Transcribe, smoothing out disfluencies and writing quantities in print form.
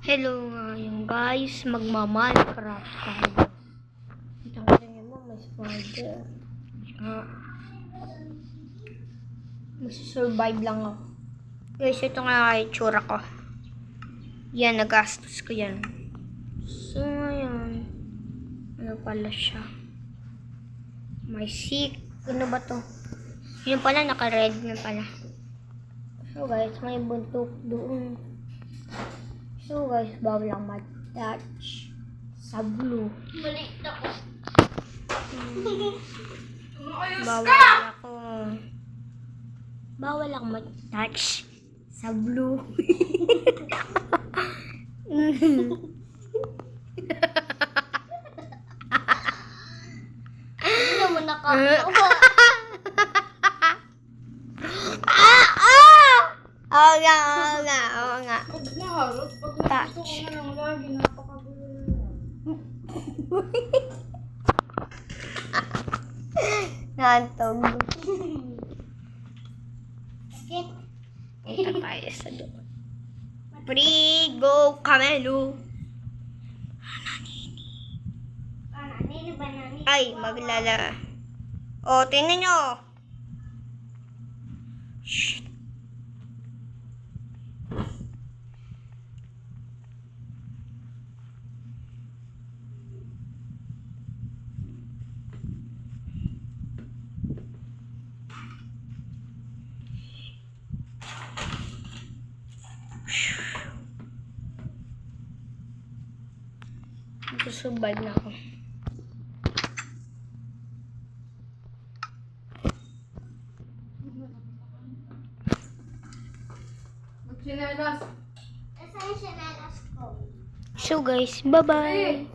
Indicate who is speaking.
Speaker 1: Hello ngayon guys, magma-Minecraft tayo. Ito ko rin mo, may spider. Mag-survive lang ako. Guys, ito nga itsura ko. Yan, nagastos ko yan. So, ngayon, ano pala siya? May sick. Ano ba to? Yun pala, naka-red na pala. So guys, may buntok doon. So guys, bawal lang mag-touch sa blue.
Speaker 2: Maliit ako.
Speaker 1: Bawal lang mag-touch sa blue.
Speaker 2: Hindi naman nakakatawa.
Speaker 1: Oo nga.
Speaker 2: Pag naharot, pag
Speaker 1: Touch.
Speaker 2: gusto ko na lang lagi, napakagulo na.
Speaker 1: Nantog.
Speaker 2: Skip.
Speaker 1: Ito tayo sa doon. Prigo Camelo.
Speaker 2: Nini ba nani?
Speaker 1: Ay, maglala. O, tingnan nyo. Shh. Survive na ako.
Speaker 2: Magsinelas. Nasaan yung sinelas ko?
Speaker 1: So guys, bye-bye.